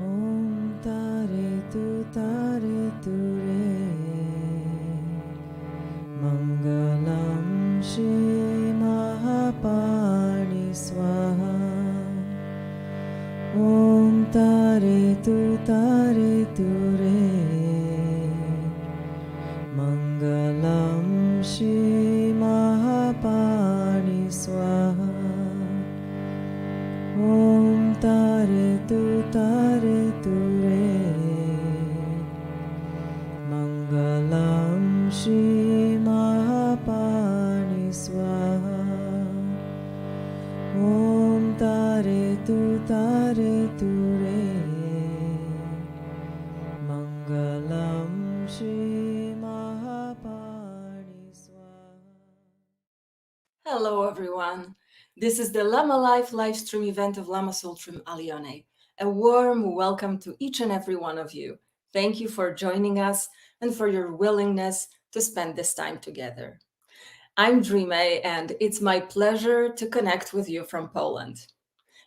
Om Tare Tu Re Mangalam Shri Mahapani Swaha Om Tare Tu Re Mangalam Shri Mahapani Swaha Om Tare Tu Re Mangalam Shri Mahapani Swaha Om Tare Tu Re Mangalam Shri Mahapani Swaha. Hello, everyone. This is the Lama Life livestream event of Lama Sultrim Alione. A warm welcome to each and every one of you. Thank you for joining us and for your willingness to spend this time together. I'm Tröma, and it's my pleasure to connect with you from Poland.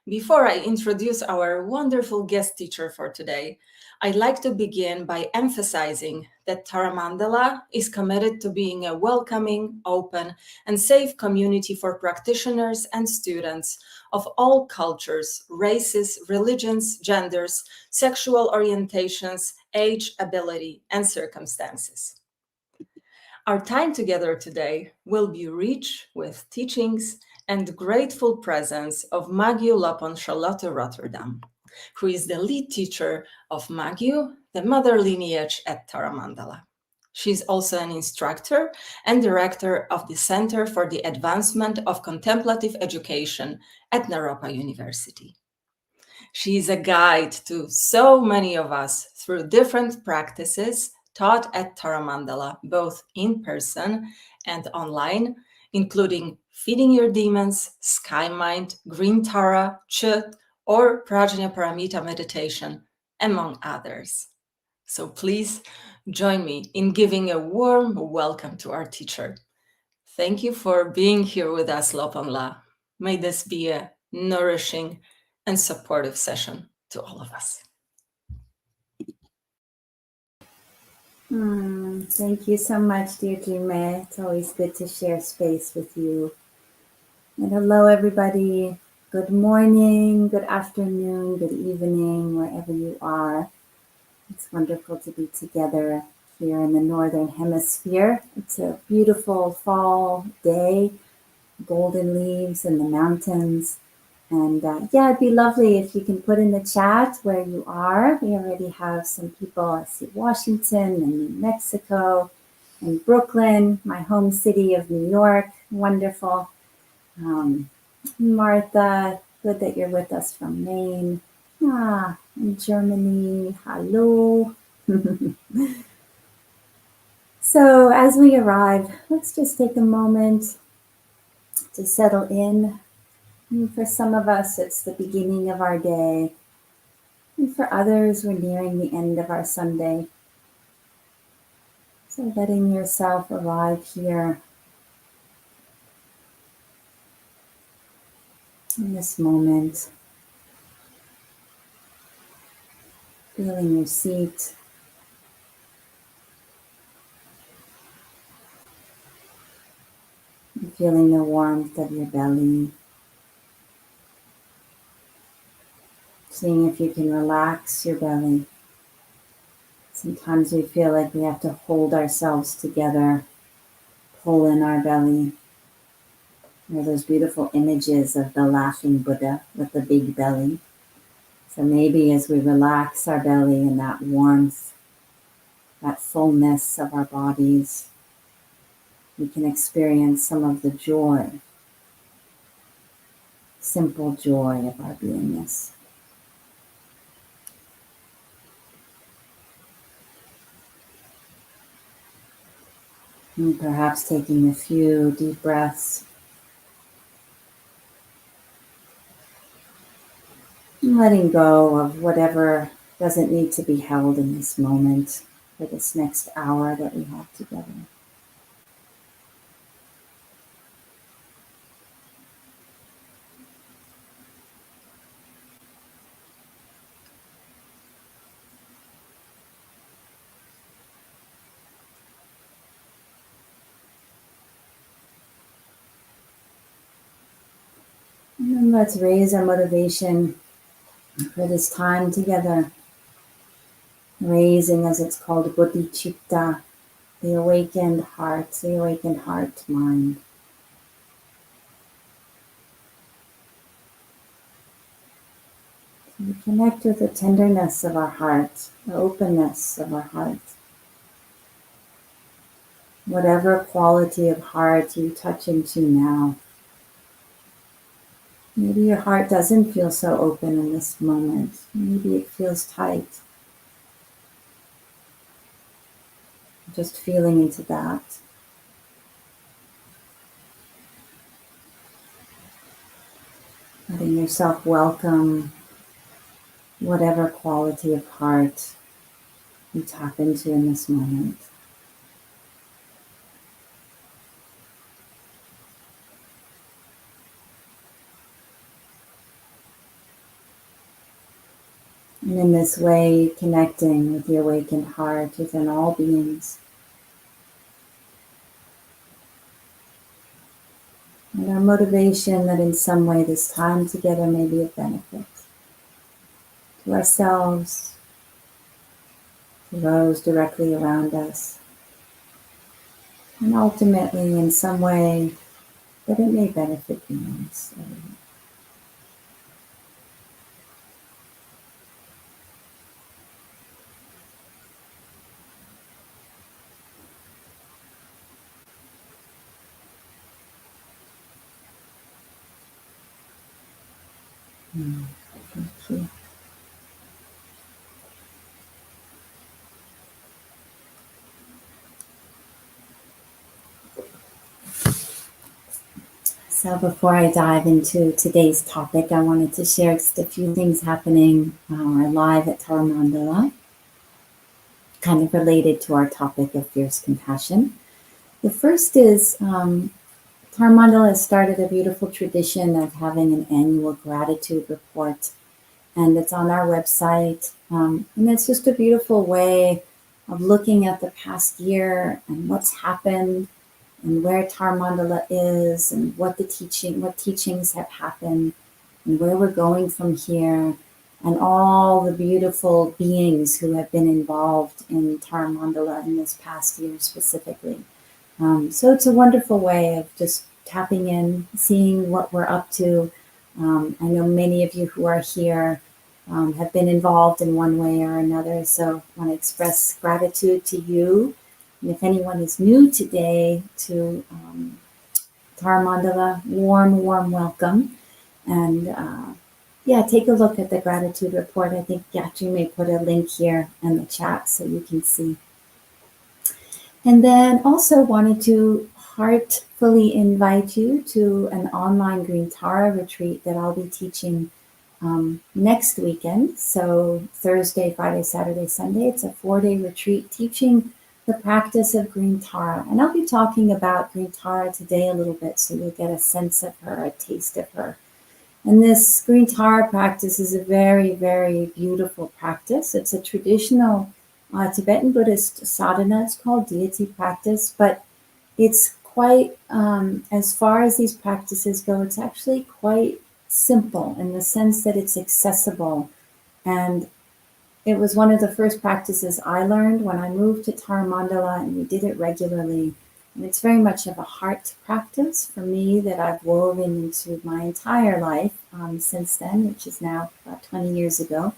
Before I introduce our wonderful guest teacher for today, I'd like to begin by emphasizing that Tara Mandala is committed to being a welcoming, open, and safe community for practitioners and students of all cultures, races, religions, genders, sexual orientations, age, ability, and circumstances. Our time together today will be rich with teachings and grateful presence of Magyu Lopön Charlotte Rotterdam, who is the lead teacher of Magyu, the mother lineage at Tara Mandala. She's also an instructor and director of the Center for the Advancement of Contemplative Education at Naropa University. She is a guide to so many of us through different practices taught at Tara Mandala, both in person and online, including Feeding Your Demons, Sky Mind, Green Tara, Chut, or Prajna Paramita meditation, among others. So please join me in giving a warm welcome to our teacher. Thank you for being here with us, Lopanla. May this be a nourishing and supportive session to all of us. Thank you so much, dear Tröma. It's always good to share space with you. And hello, everybody. Good morning, good afternoon, good evening, wherever you are. It's wonderful to be together here in the Northern Hemisphere. It's a beautiful fall day, golden leaves in the mountains. And it'd be lovely if you can put in the chat where you are. We already have some people. I see Washington and New Mexico and Brooklyn, my home city of New York. Wonderful. Martha, good that you're with us from Maine. In Germany, hello. So as we arrive, let's just take a moment to settle in. And for some of us, it's the beginning of our day. And for others, we're nearing the end of our Sunday. So letting yourself arrive here in this moment. Feeling your seat. And feeling the warmth of your belly. Seeing if you can relax your belly. Sometimes we feel like we have to hold ourselves together, pull in our belly. There are those beautiful images of the laughing Buddha with the big belly. So maybe as we relax our belly and that warmth, that fullness of our bodies, we can experience some of the joy, simple joy of our beingness. And perhaps taking a few deep breaths. And letting go of whatever doesn't need to be held in this moment for this next hour that we have together. And let's raise our motivation for this time together. Raising, as it's called, bodhicitta, the awakened heart mind. We connect with the tenderness of our heart, the openness of our heart. Whatever quality of heart you touch into now. Maybe your heart doesn't feel so open in this moment. Maybe it feels tight. Just feeling into that. Letting yourself welcome whatever quality of heart you tap into in this moment. And in this way, connecting with the awakened heart within all beings. And our motivation that in some way this time together may be of benefit to ourselves, to those directly around us, and ultimately in some way that it may benefit beings. Thank you. So before I dive into today's topic, I wanted to share just a few things happening live at Tara Mandala, kind of related to our topic of fierce compassion. The first is Tara Mandala has started a beautiful tradition of having an annual gratitude report, and it's on our website. And it's just a beautiful way of looking at the past year and what's happened and where Tara Mandala is and what teachings have happened and where we're going from here and all the beautiful beings who have been involved in Tara Mandala in this past year specifically. So it's a wonderful way of just tapping in, seeing what we're up to. I know many of you who are here have been involved in one way or another, so I want to express gratitude to you. And if anyone is new today to Tara Mandala, warm welcome. And take a look at the gratitude report. I think Yatri may put a link here in the chat so you can see. And then also wanted to heartfully invite you to an online Green Tara retreat that I'll be teaching next weekend. So Thursday, Friday, Saturday, Sunday. It's a 4-day retreat teaching the practice of Green Tara. And I'll be talking about Green Tara today a little bit so you'll get a sense of her, a taste of her. And this Green Tara practice is a very, very beautiful practice. It's a traditional Tibetan Buddhist sadhana. It's called deity practice, but it's quite, as far as these practices go, it's actually quite simple in the sense that it's accessible. And it was one of the first practices I learned when I moved to Tara Mandala, and we did it regularly. And it's very much of a heart practice for me that I've woven into my entire life since then, which is now about 20 years ago.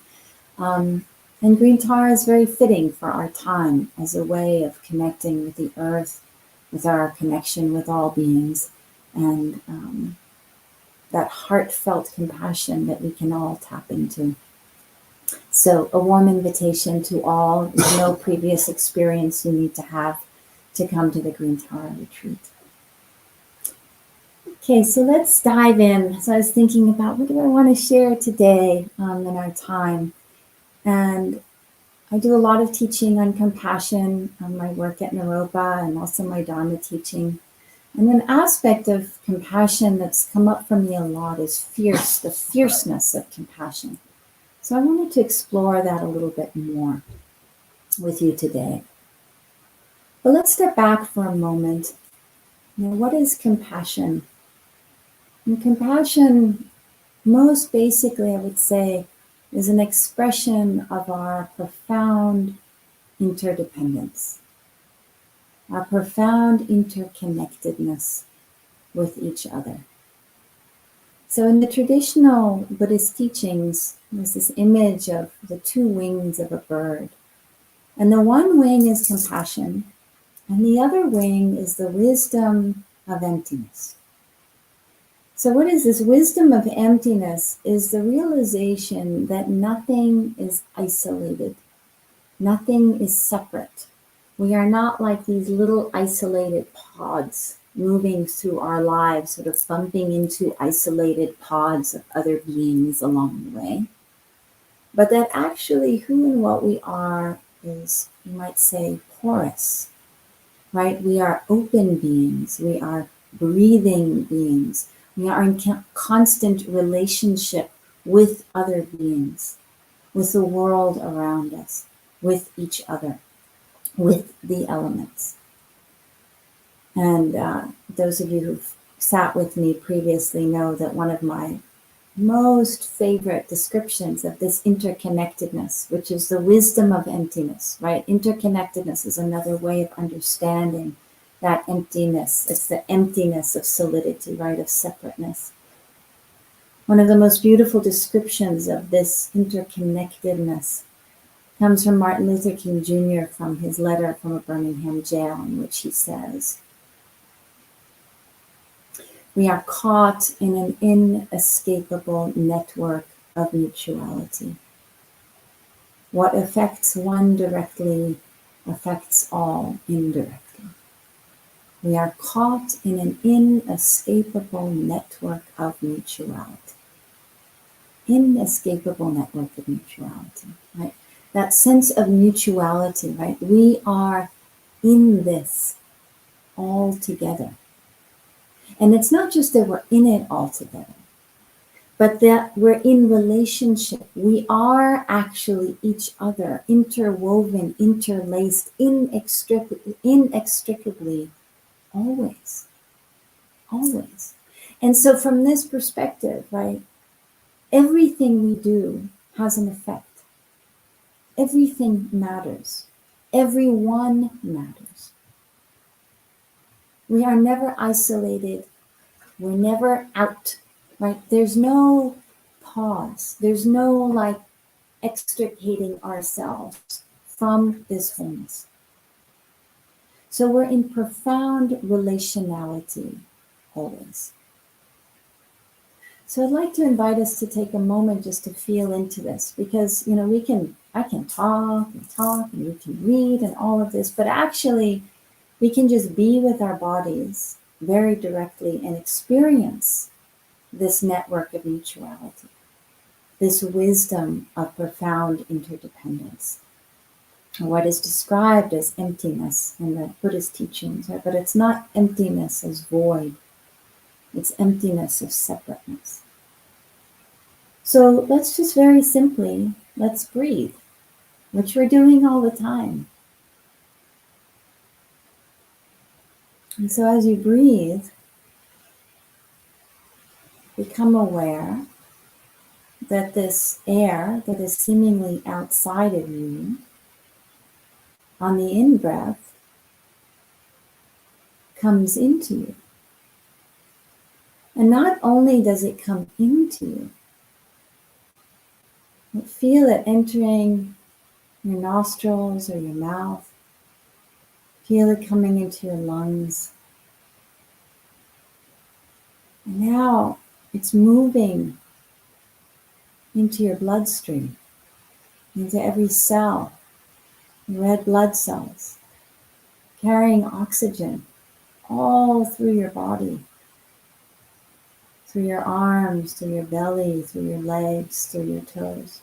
And Green Tara is very fitting for our time as a way of connecting with the earth, with our connection with all beings, and that heartfelt compassion that we can all tap into. So a warm invitation to all, with no previous experience you need to have to come to the Green Tara retreat. Okay, so let's dive in. So I was thinking about what do I want to share today in our time. And I do a lot of teaching on compassion on my work at Naropa and also my Dharma teaching. And an aspect of compassion that's come up for me a lot is the fierceness of compassion. So I wanted to explore that a little bit more with you today. But let's step back for a moment. What is compassion? And compassion most basically, I would say, is an expression of our profound interdependence, our profound interconnectedness with each other. So in the traditional Buddhist teachings, there's this image of the two wings of a bird. And the one wing is compassion, and the other wing is the wisdom of emptiness. So what is this wisdom of emptiness? Is the realization that nothing is isolated. Nothing is separate. We are not like these little isolated pods moving through our lives, sort of bumping into isolated pods of other beings along the way. But that actually who and what we are is, you might say, porous, right? We are open beings. We are breathing beings. We are in constant relationship with other beings, with the world around us, with each other, with the elements. And those of you who've sat with me previously know that one of my most favorite descriptions of this interconnectedness, which is the wisdom of emptiness, right? Interconnectedness is another way of understanding that emptiness. It's the emptiness of solidity, right? Of separateness. One of the most beautiful descriptions of this interconnectedness comes from Martin Luther King Jr. from his letter from a Birmingham jail, in which he says, "We are caught in an inescapable network of mutuality. What affects one directly affects all indirectly. We are caught in an inescapable network of mutuality." Inescapable network of mutuality, right? That sense of mutuality, right? We are in this all together. And it's not just that we're in it all together, but that we're in relationship. We are actually each other, interwoven, interlaced, inextricably, always, always. And so from this perspective, right, everything we do has an effect. Everything matters. Everyone matters. We are never isolated. We're never out, right? There's no pause. There's no like extricating ourselves from this wholeness. So we're in profound relationality always. So I'd like to invite us to take a moment just to feel into this, because I can talk and we can read and all of this, but actually we can just be with our bodies very directly and experience this network of mutuality, this wisdom of profound interdependence, what is described as emptiness in the Buddhist teachings, right? But it's not emptiness as void, it's emptiness of separateness. So let's just very simply, let's breathe, which we're doing all the time. And so as you breathe, become aware that this air that is seemingly outside of you, on the in-breath, comes into you. And not only does it come into you, but feel it entering your nostrils or your mouth. Feel it coming into your lungs. And now it's moving into your bloodstream, into every cell, red blood cells, carrying oxygen all through your body, through your arms, through your belly, through your legs, through your toes.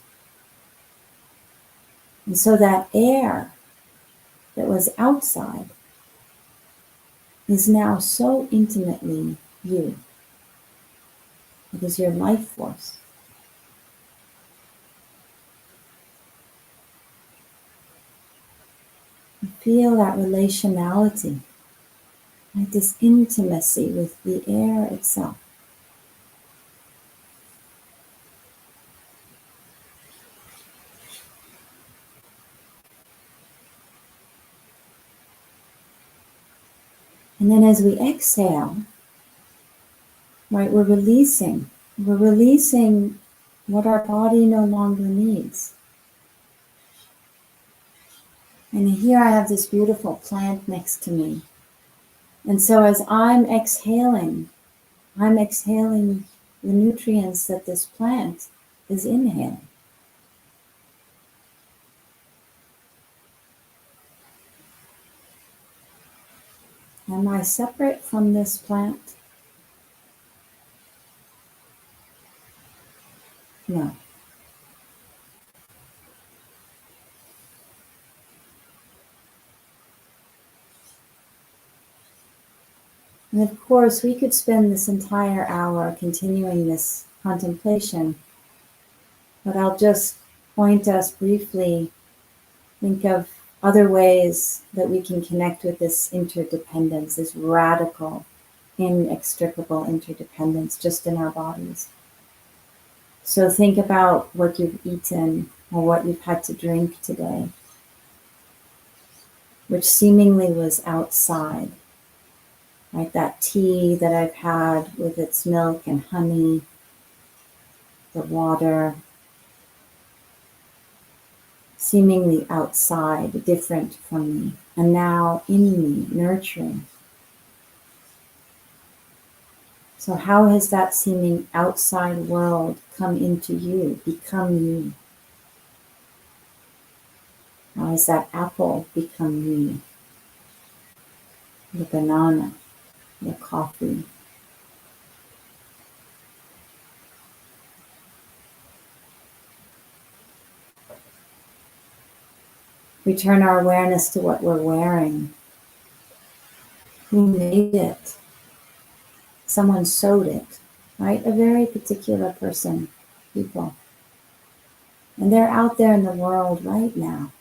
And so that air that was outside is now so intimately you. It is your life force. You feel that relationality, like this intimacy with the air itself. And then as we exhale, right, we're releasing what our body no longer needs. And here I have this beautiful plant next to me. And so as I'm exhaling the nutrients that this plant is inhaling. Am I separate from this plant? No. And of course, we could spend this entire hour continuing this contemplation, but I'll just point us briefly, think of other ways that we can connect with this interdependence, this radical, inextricable interdependence just in our bodies. So think about what you've eaten or what you've had to drink today, which seemingly was outside. Like that tea that I've had with its milk and honey, the water, seemingly outside, different from me, and now in me, nurturing. So how has that seeming outside world come into you, become you? How has that apple become you? The banana, the coffee. We turn our awareness to what we're wearing. Who made it? Someone sewed it, right? A very particular person, people. And they're out there in the world right now,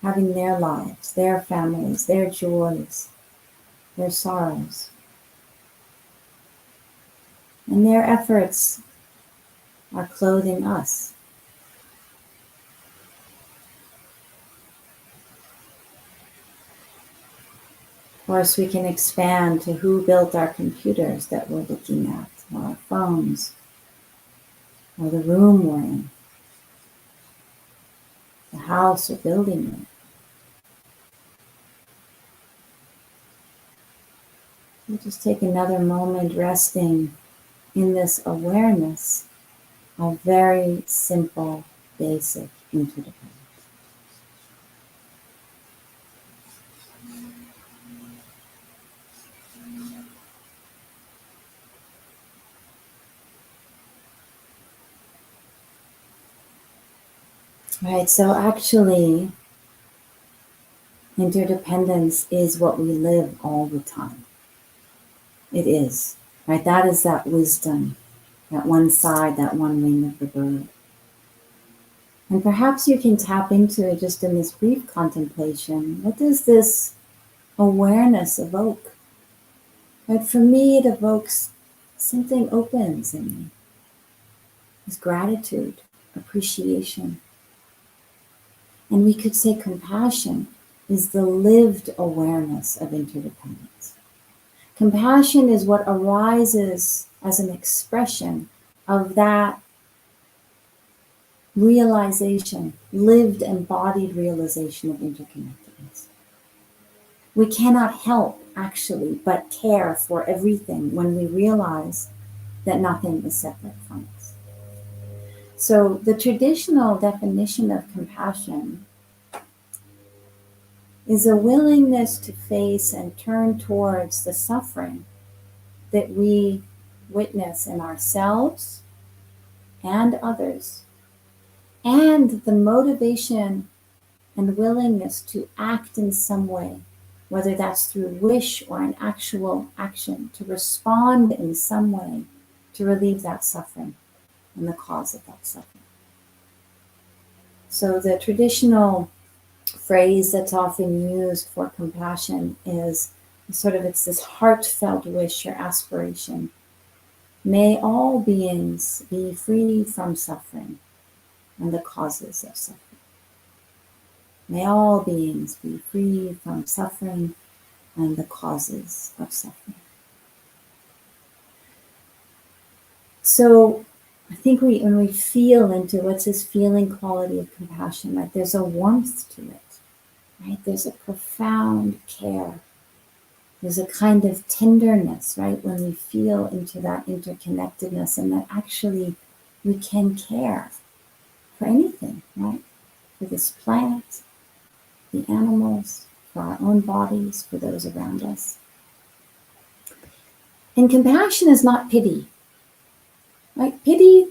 having their lives, their families, their joys, their sorrows. And their efforts are clothing us. Of course, we can expand to who built our computers that we're looking at, or our phones, or the room we're in, the house or building we're in. We'll just take another moment resting in this awareness of very simple, basic interdependence. Right, so actually, interdependence is what we live all the time. It is, right? That is that wisdom, that one side, that one wing of the bird. And perhaps you can tap into it just in this brief contemplation. What does this awareness evoke? Right, for me, it evokes something opens in me. It's gratitude, appreciation. And we could say compassion is the lived awareness of interdependence. Compassion is what arises as an expression of that realization, lived embodied realization of interconnectedness. We cannot help actually but care for everything when we realize that nothing is separate from us. So the traditional definition of compassion is a willingness to face and turn towards the suffering that we witness in ourselves and others, and the motivation and willingness to act in some way, whether that's through wish or an actual action, to respond in some way to relieve that suffering and the cause of that suffering. So the traditional phrase that's often used for compassion is it's this heartfelt wish or aspiration. May all beings be free from suffering and the causes of suffering. May all beings be free from suffering and the causes of suffering. So I think when we feel into what's this feeling quality of compassion, like there's a warmth to it, right? There's a profound care. There's a kind of tenderness, right? When we feel into that interconnectedness and that actually we can care for anything, right? For this planet, the animals, for our own bodies, for those around us. And compassion is not pity, right? Pity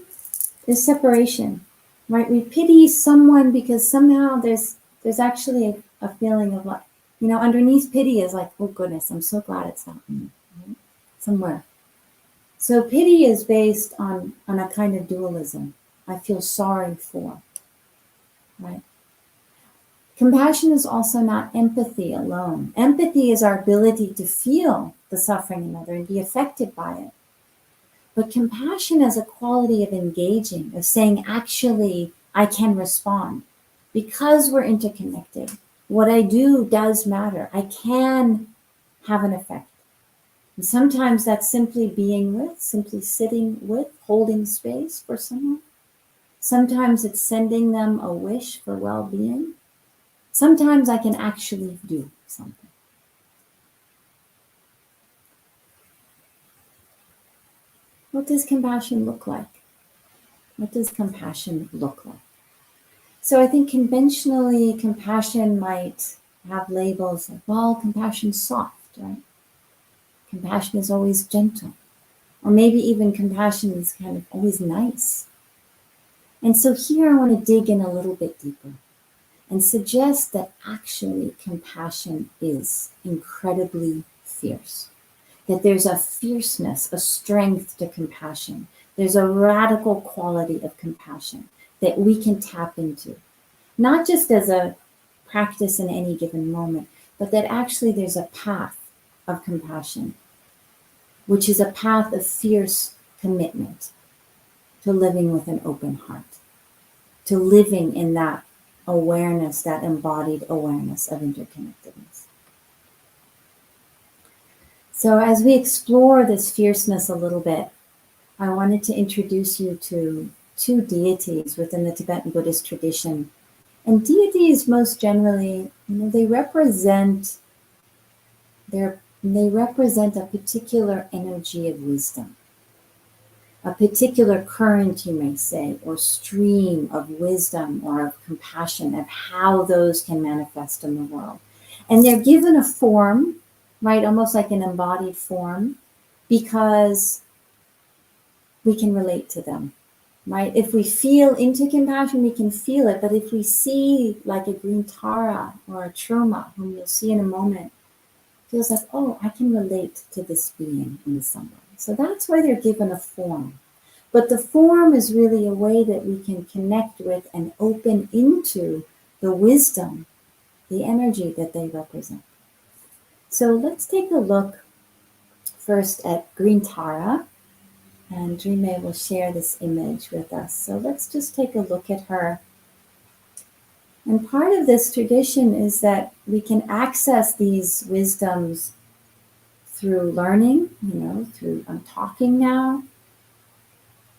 is separation, right? We pity someone because somehow there's actually a feeling of like, underneath pity is like, oh goodness, I'm so glad it's not me, right? Somewhere. So pity is based on a kind of dualism. I feel sorry for, right? Compassion is also not empathy alone. Empathy is our ability to feel the suffering of another and be affected by it. But compassion is a quality of engaging, of saying, actually, I can respond. Because we're interconnected, what I do does matter. I can have an effect. And sometimes that's simply being with, simply sitting with, holding space for someone. Sometimes it's sending them a wish for well-being. Sometimes I can actually do something. What does compassion look like? What does compassion look like? So I think conventionally, compassion might have labels like, well, compassion's soft, right? Compassion is always gentle. Or maybe even compassion is kind of always nice. And so here I want to dig in a little bit deeper and suggest that actually compassion is incredibly fierce. That there's a fierceness, a strength to compassion. There's a radical quality of compassion that we can tap into. Not just as a practice in any given moment, but that actually there's a path of compassion, which is a path of fierce commitment to living with an open heart, to living in that awareness, that embodied awareness of interconnectedness. So as we explore this fierceness a little bit, I wanted to introduce you to two deities within the Tibetan Buddhist tradition. And deities, most generally, they represent a particular energy of wisdom, a particular current, you may say, or stream of wisdom or of compassion, of how those can manifest in the world. And they're given a form, right, almost like an embodied form, because we can relate to them. Right? If we feel into compassion, we can feel it. But if we see like a green Tara or a Tröma, whom you'll see in a moment, feels like, oh, I can relate to this being in some way. So that's why they're given a form. But the form is really a way that we can connect with and open into the wisdom, the energy that they represent. So let's take a look first at green Tara. And Dreame will share this image with us. So let's just take a look at her. And part of this tradition is that we can access these wisdoms through learning, through talking now,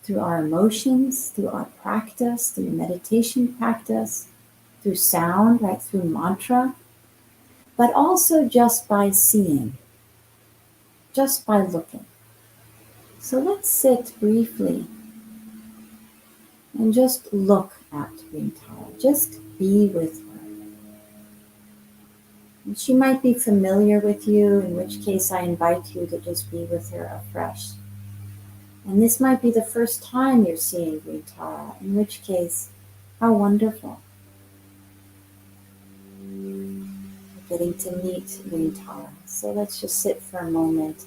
through our emotions, through our practice, through meditation practice, through sound, right, through mantra, but also just by seeing, just by looking. So let's sit briefly and just look at green Tara. Just be with her. And she might be familiar with you, in which case I invite you to just be with her afresh. And this might be the first time you're seeing green Tara, in which case, how wonderful. We're getting to meet green Tara. So let's just sit for a moment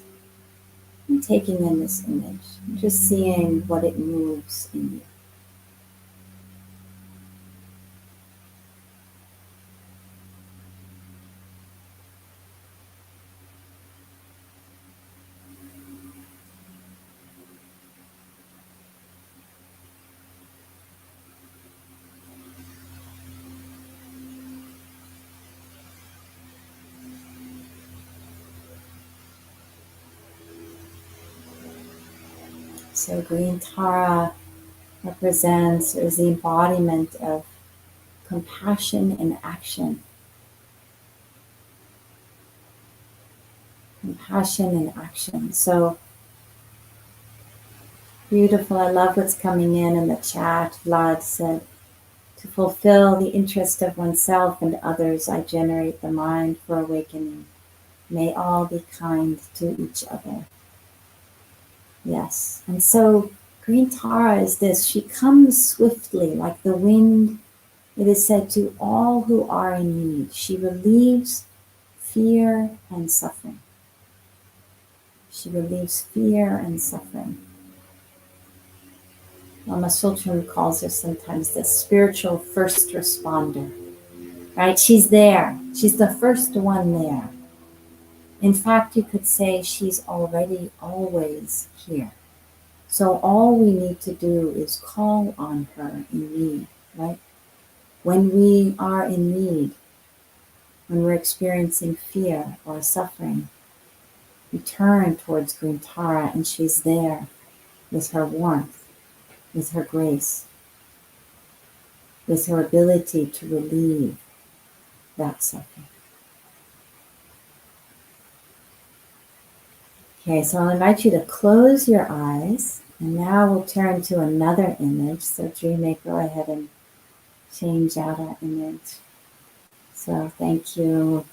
and taking in this image, just seeing what it moves in you. So green Tara represents or is the embodiment of compassion in action. Compassion in action. So beautiful. I love what's coming in the chat. Vlad said, to fulfill the interest of oneself and others, I generate the mind for awakening. May all be kind to each other. Yes. And so green Tara is this. She comes swiftly like the wind. It is said to all who are in need. She relieves fear and suffering. She relieves fear and suffering. Lama Sultram calls her sometimes the spiritual first responder, right? She's there. She's the first one there. In fact, you could say she's already always here. So all we need to do is call on her in need, right? When we are in need, when we're experiencing fear or suffering, we turn towards green Tara and she's there with her warmth, with her grace, with her ability to relieve that suffering. Okay, so I'll invite you to close your eyes, and now we'll turn to another image. So Dream, go ahead and change out our image. So thank you.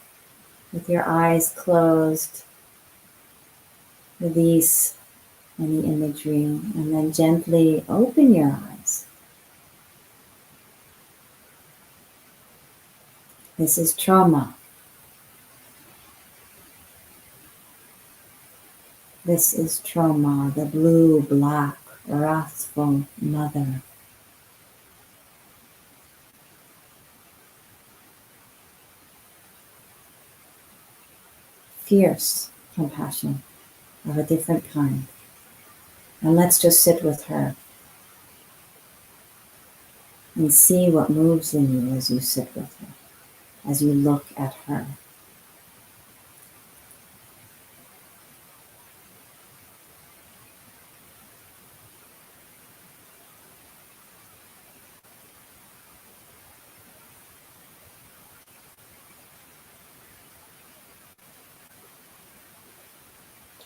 With your eyes closed, release any imagery, and then gently open your eyes. This is Tröma. This is Tröma, the blue-black, wrathful mother. Fierce compassion of a different kind. And let's just sit with her and see what moves in you as you sit with her, as you look at her.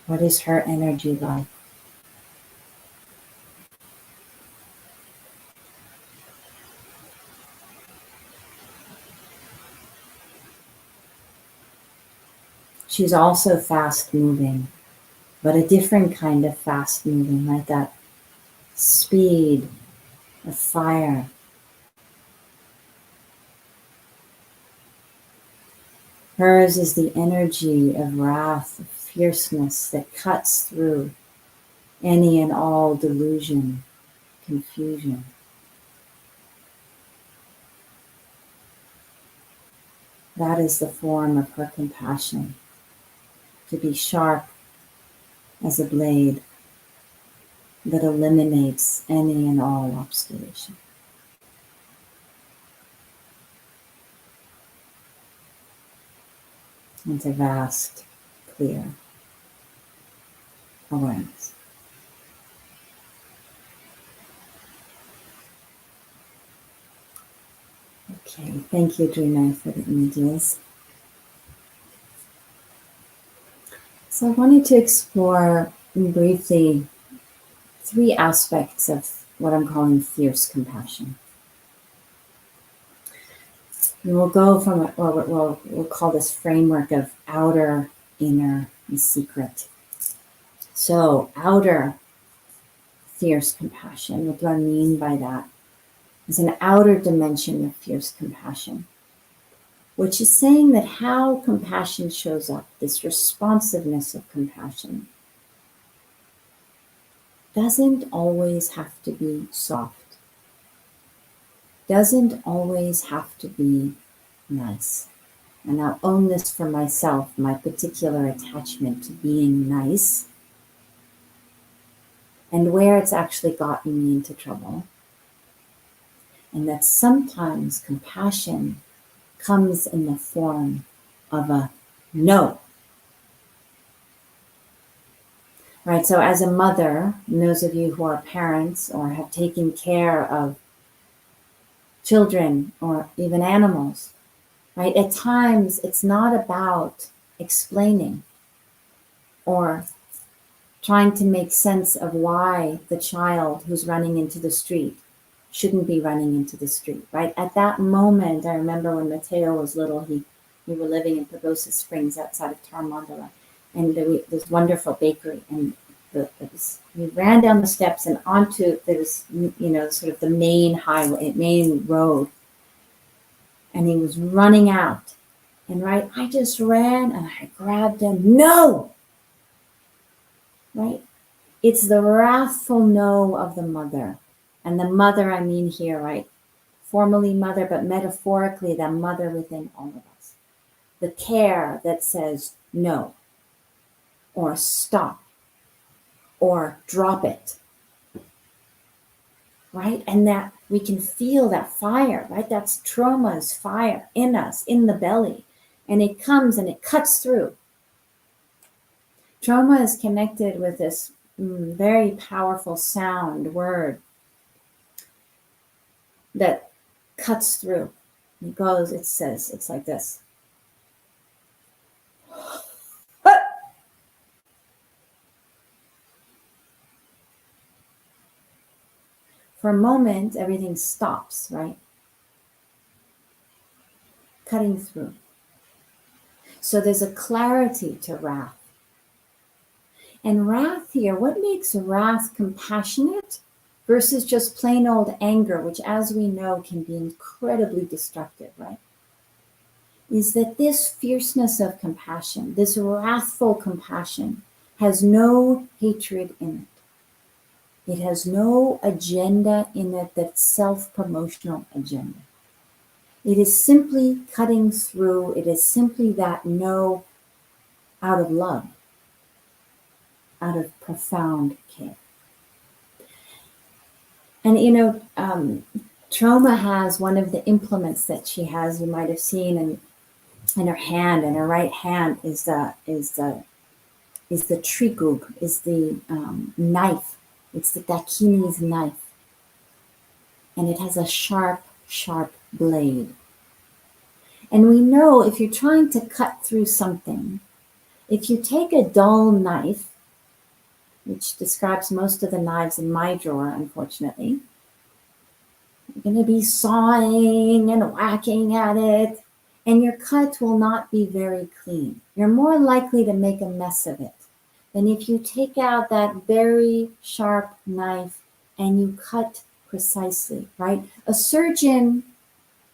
What is her energy like? She's also fast moving, but a different kind of fast moving, like that speed of fire. Hers is the energy of wrath, of fierceness that cuts through any and all delusion, confusion. That is the form of her compassion, to be sharp as a blade that eliminates any and all obscuration. It's a vast, clear awareness. Okay, thank you, Dreamer, for the images. So I wanted to explore briefly 3 aspects of what I'm calling fierce compassion. And we'll go from, or we'll call this framework of outer, inner, and secret. So outer fierce compassion, what do I mean by that? Is an outer dimension of fierce compassion, which is saying that how compassion shows up, this responsiveness of compassion, doesn't always have to be soft, doesn't always have to be nice. And I'll own this for myself, my particular attachment to being nice, and where it's actually gotten me into trouble. And that sometimes compassion comes in the form of a no. right? So as a mother, and those of you who are parents or have taken care of children or even animals, right? At times it's not about explaining or trying to make sense of why the child who's running into the street shouldn't be running into the street, right? At that moment, I remember when Mateo was little, we were living in Pagosa Springs outside of Tara Mandala, and there was this wonderful bakery, and we ran down the steps and onto, there was, sort of the main highway, main road, and he was running out. And right, I just ran and I grabbed him. No! Right? It's the wrathful no of the mother. And the mother, I mean here, right? Formally mother, but metaphorically, the mother within all of us. The care that says no, or stop, or drop it. Right? And that we can feel that fire, right? That's Tröma's fire in us, in the belly. And it comes and it cuts through. Tröma is connected with this very powerful sound word that cuts through. It goes, it says, it's like this. For a moment, everything stops, right? Cutting through. So there's a clarity to wrath. And wrath here, what makes wrath compassionate versus just plain old anger, which as we know can be incredibly destructive, right? Is that this fierceness of compassion, this wrathful compassion, has no hatred in it. It has no agenda in it that's self-promotional agenda. It is simply cutting through. It is simply that no out of love, out of profound care. And Tröma has one of the implements that she has, you might have seen in her hand, in her right hand is the trigub, is the knife. It's the Dakini's knife. And it has a sharp, sharp blade. And we know if you're trying to cut through something, if you take a dull knife, which describes most of the knives in my drawer, unfortunately, you're going to be sawing and whacking at it, and your cut will not be very clean. You're more likely to make a mess of it than if you take out that very sharp knife and you cut precisely, right? A surgeon,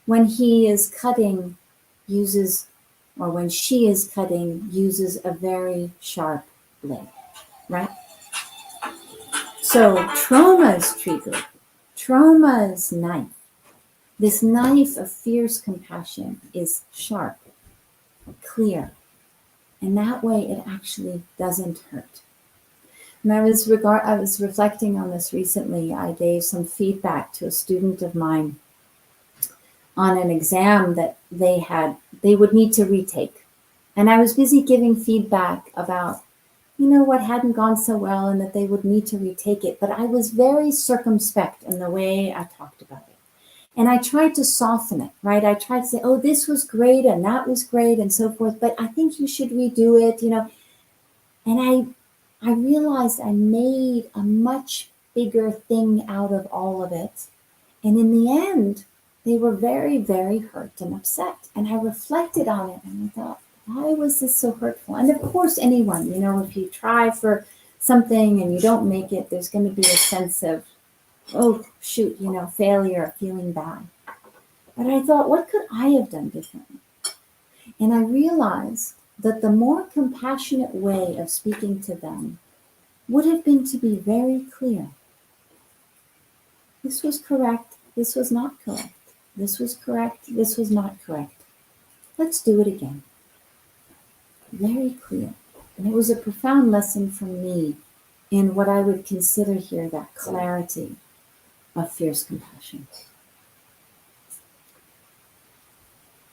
when he is cutting, uses, or when she is cutting, uses a very sharp blade, right? So Tröma's trigger, Tröma's knife, this knife of fierce compassion is sharp, clear, and that way it actually doesn't hurt. And I was reflecting on this recently. I gave some feedback to a student of mine on an exam that they would need to retake. And I was busy giving feedback about, what hadn't gone so well and that they would need to retake it. But I was very circumspect in the way I talked about it. And I tried to soften it, right? I tried to say, oh, this was great and that was great and so forth, but I think you should redo it, And I realized I made a much bigger thing out of all of it. And in the end, they were very, very hurt and upset. And I reflected on it and I thought, why was this so hurtful? And of course, anyone, if you try for something and you don't make it, there's going to be a sense of, oh, shoot, failure, feeling bad. But I thought, what could I have done differently? And I realized that the more compassionate way of speaking to them would have been to be very clear. This was correct. This was not correct. This was correct. This was not correct. Let's do it again. Very clear. And it was a profound lesson for me in what I would consider here that clarity of fierce compassion.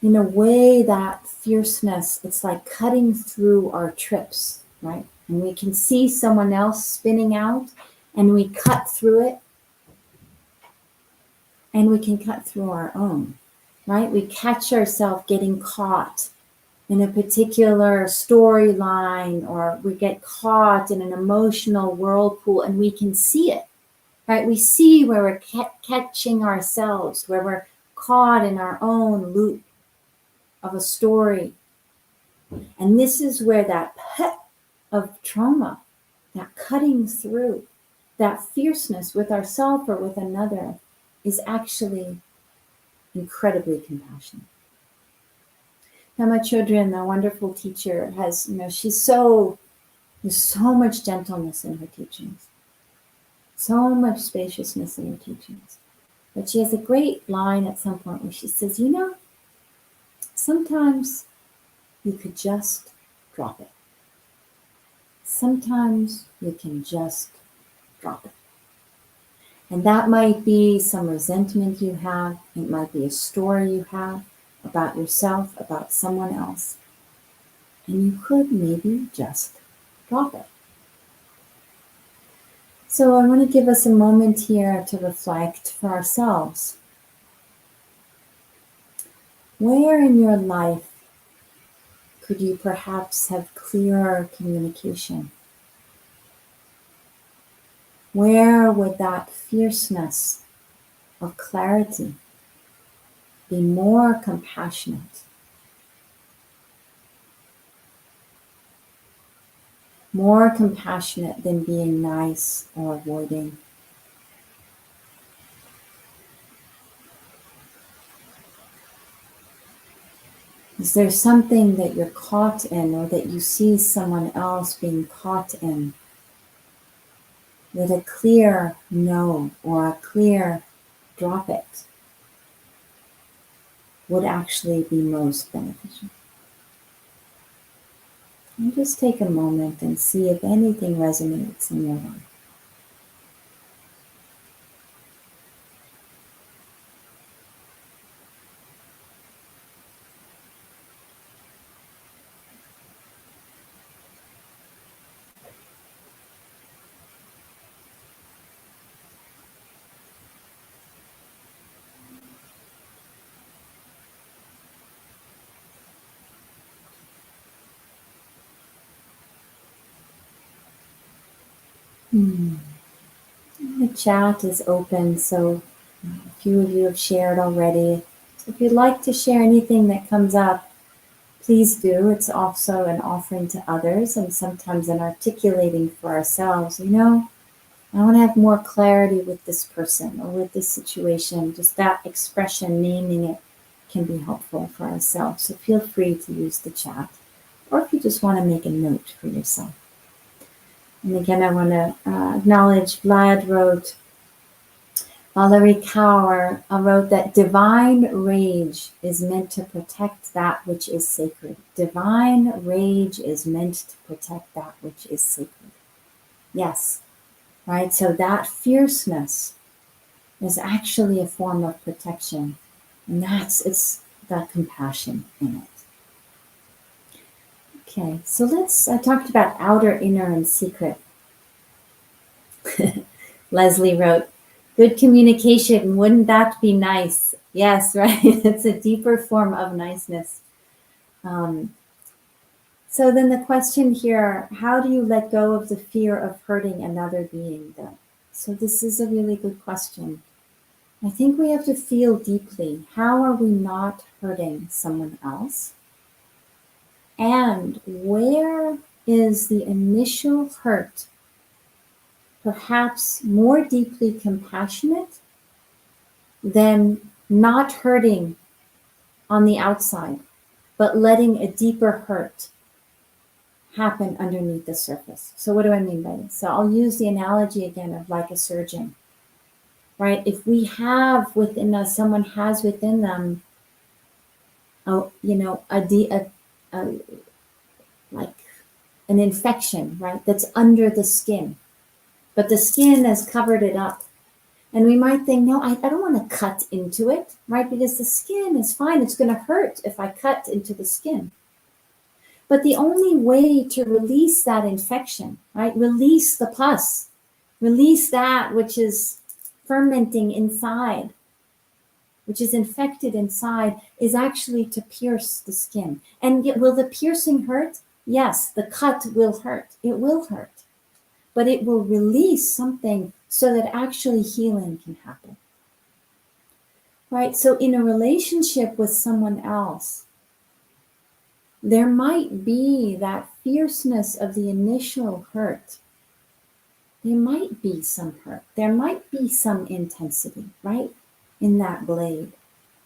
In a way, that fierceness, it's like cutting through our trips, right? and we can see someone else spinning out, and we cut through it, and we can cut through our own, right? We catch ourselves getting caught in a particular storyline, or we get caught in an emotional whirlpool, and we can see it, right? We see where we're catching ourselves, where we're caught in our own loop of a story. And this is where that pet of trauma, that cutting through, that fierceness with ourselves or with another is actually incredibly compassionate. Tara Children, the wonderful teacher, has, there's so much gentleness in her teachings, so much spaciousness in her teachings. But she has a great line at some point where she says, sometimes you could just drop it. Sometimes you can just drop it. And that might be some resentment you have. It might be a story you have about yourself, about someone else. And you could maybe just drop it. So I want to give us a moment here to reflect for ourselves. Where in your life could you perhaps have clearer communication? Where would that fierceness of clarity be more compassionate? More compassionate than being nice or avoiding. Is there something that you're caught in, or that you see someone else being caught in, that a clear no or a clear drop it would actually be most beneficial? And just take a moment and see if anything resonates in your life. The chat is open, so a few of you have shared already. So if you'd like to share anything that comes up, please do. It's also an offering to others, and sometimes an articulating for ourselves. I want to have more clarity with this person or with this situation. Just that expression, naming it, can be helpful for ourselves. So feel free to use the chat, or if you just want to make a note for yourself. And again, I want to acknowledge Vlad wrote, Valerie Kaur wrote that divine rage is meant to protect that which is sacred. Divine rage is meant to protect that which is sacred. Yes, right? So that fierceness is actually a form of protection. And it's the compassion in it. Okay, so I talked about outer, inner, and secret. Leslie wrote, good communication, wouldn't that be nice? Yes, right? It's a deeper form of niceness. So then the question here, how do you let go of the fear of hurting another being then? So this is a really good question. I think we have to feel deeply, how are we not hurting someone else? And where is the initial hurt perhaps more deeply compassionate than not hurting on the outside, but letting a deeper hurt happen underneath the surface? So what do I mean by this? So I'll use the analogy again of like a surgeon, right? If we have within us, someone has within them, like an infection, right? That's under the skin, but the skin has covered it up. And we might think, no, I don't want to cut into it, right? Because the skin is fine. It's going to hurt if I cut into the skin. But the only way to release that infection, right? Release the pus, release that which is fermenting inside, which is infected inside, is actually to pierce the skin. And yet, will the piercing hurt? Yes, the cut will hurt. It will hurt. But it will release something so that actually healing can happen. Right? So in a relationship with someone else, there might be that fierceness of the initial hurt. There might be some hurt. There might be some intensity, right? In that blade,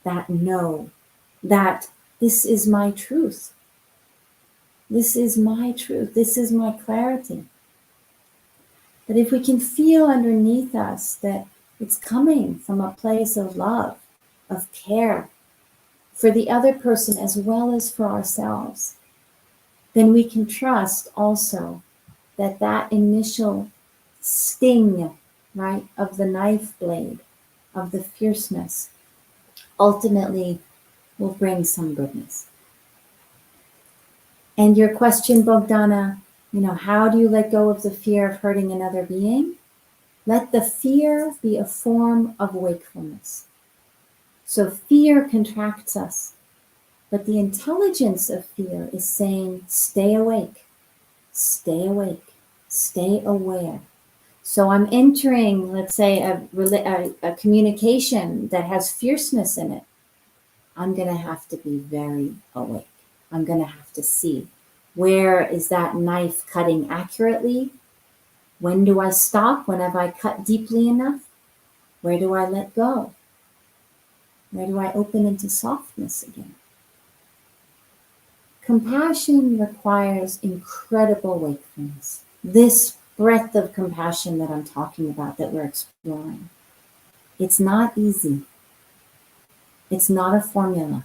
that no, that this is my truth. This is my truth. This is my clarity. But if we can feel underneath us that it's coming from a place of love, of care for the other person as well as for ourselves, then we can trust also that that initial sting, right, of the knife blade, of the fierceness, ultimately will bring some goodness. And your question, Bogdana, how do you let go of the fear of hurting another being? Let the fear be a form of wakefulness. So fear contracts us, but the intelligence of fear is saying, stay awake, stay awake, stay aware. So I'm entering, let's say, a communication that has fierceness in it. I'm going to have to be very awake. I'm going to have to see, where is that knife cutting accurately? When do I stop? When have I cut deeply enough? Where do I let go? Where do I open into softness again? Compassion requires incredible wakefulness. This breadth of compassion that I'm talking about, that we're exploring, it's not easy. It's not a formula.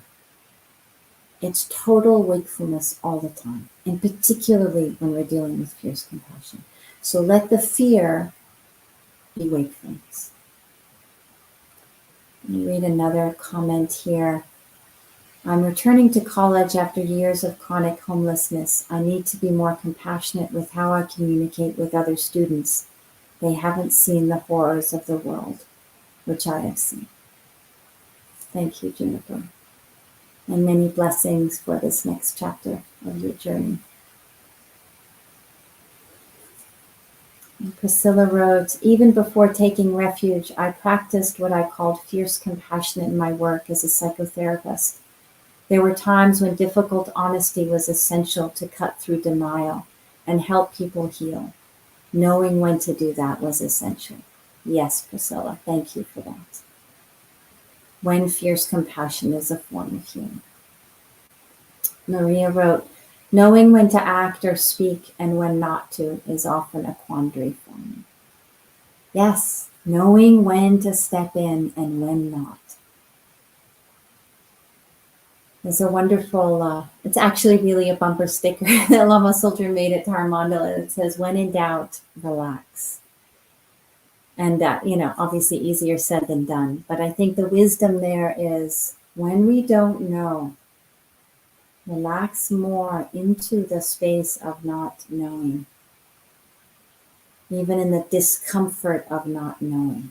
It's total wakefulness all the time, and particularly when we're dealing with fierce compassion. So let the fear be wakefulness. Let me read another comment here. I'm returning to college after years of chronic homelessness. I need to be more compassionate with how I communicate with other students. They haven't seen the horrors of the world, which I have seen. Thank you, Juniper. And many blessings for this next chapter of your journey. And Priscilla wrote, even before taking refuge, I practiced what I called fierce compassion in my work as a psychotherapist. There were times when difficult honesty was essential to cut through denial and help people heal. Knowing when to do that was essential. Yes, Priscilla, thank you for that. When fierce compassion is a form of healing. Maria wrote, knowing when to act or speak and when not to is often a quandary for me. Yes, knowing when to step in and when not. There's a wonderful, it's actually really a bumper sticker that Lama Sultan made at Tara Mandala that says, when in doubt, relax. And, obviously easier said than done. But I think the wisdom there is, when we don't know, relax more into the space of not knowing, even in the discomfort of not knowing.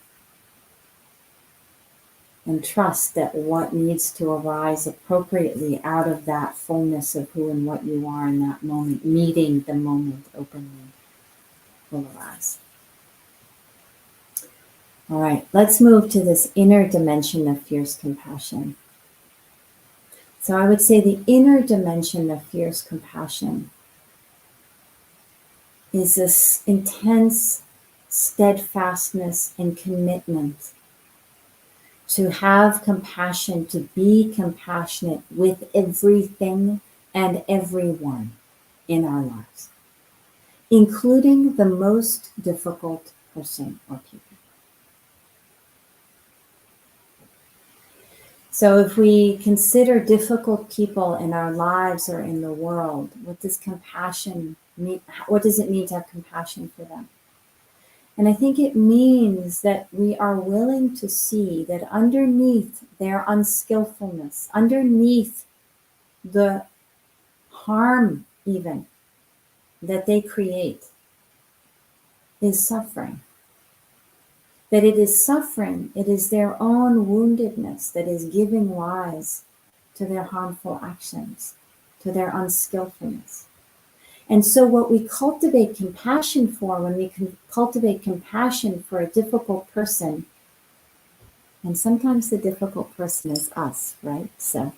And trust that what needs to arise appropriately out of that fullness of who and what you are in that moment, meeting the moment openly, will arise. All right, let's move to this inner dimension of fierce compassion. So I would say the inner dimension of fierce compassion is this intense steadfastness and commitment to have compassion, to be compassionate with everything and everyone in our lives, including the most difficult person or people. So if we consider difficult people in our lives or in the world, what does compassion mean? What does it mean to have compassion for them? And I think it means that we are willing to see that underneath their unskillfulness, underneath the harm even, that they create is suffering. That it is suffering, it is their own woundedness that is giving rise to their harmful actions, to their unskillfulness. And so what we cultivate compassion for, when we cultivate compassion for a difficult person, and sometimes the difficult person is us, right? So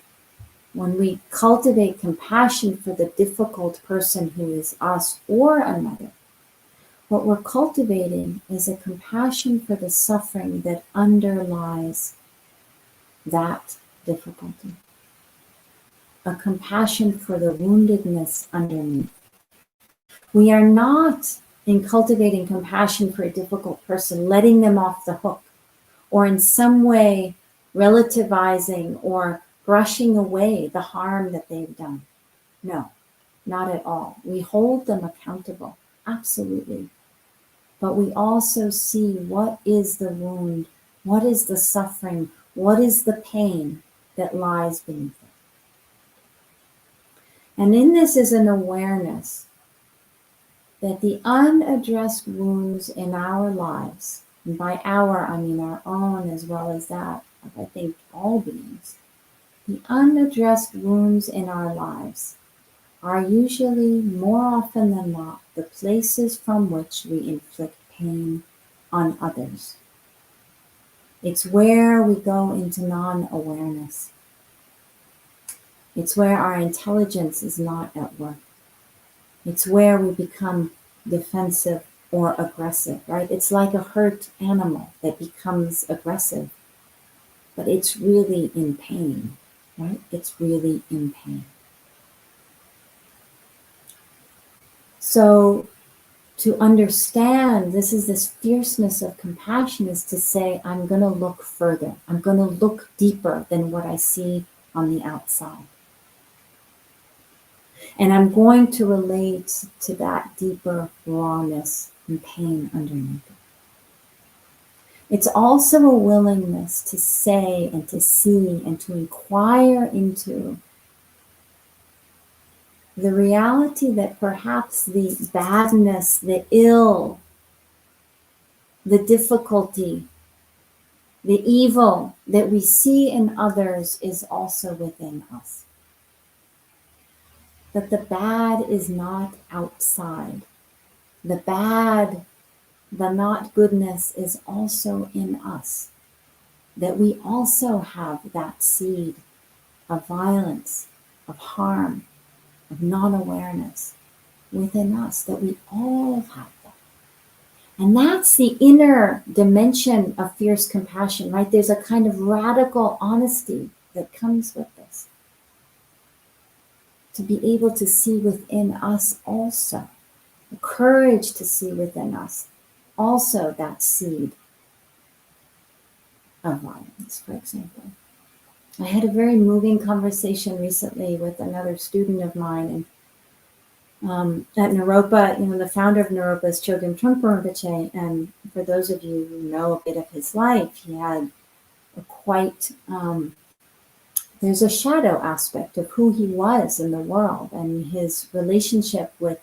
when we cultivate compassion for the difficult person who is us or another, what we're cultivating is a compassion for the suffering that underlies that difficulty, a compassion for the woundedness underneath. We are not, in cultivating compassion for a difficult person, letting them off the hook, or in some way relativizing or brushing away the harm that they've done. No, not at all. We hold them accountable, absolutely. But we also see what is the wound, what is the suffering, what is the pain that lies beneath it. And in this is an awareness that the unaddressed wounds in our lives, and by our, I mean our own as well as that of, I think, all beings, the unaddressed wounds in our lives are usually, more often than not, the places from which we inflict pain on others. It's where we go into non-awareness. It's where our intelligence is not at work. It's where we become defensive or aggressive, right? It's like a hurt animal that becomes aggressive, but it's really in pain, right? It's really in pain. So to understand this fierceness of compassion is to say, I'm going to look further. I'm going to look deeper than what I see on the outside. And I'm going to relate to that deeper rawness and pain underneath it. It's also a willingness to say and to see and to inquire into the reality that perhaps the badness, the ill, the difficulty, the evil that we see in others is also within us. That the bad is not outside. The bad, the not goodness is also in us. That we also have that seed of violence, of harm, of non-awareness within us, that we all have that. And that's the inner dimension of fierce compassion, right? There's a kind of radical honesty that comes with this. To be able to see within us also, the courage to see within us also that seed of violence, for example. I had a very moving conversation recently with another student of mine, and at Naropa, the founder of Naropa is Chogyam Trungpa Rinpoche, and for those of you who know a bit of his life, he had a quite, there's a shadow aspect of who he was in the world, and his relationship with,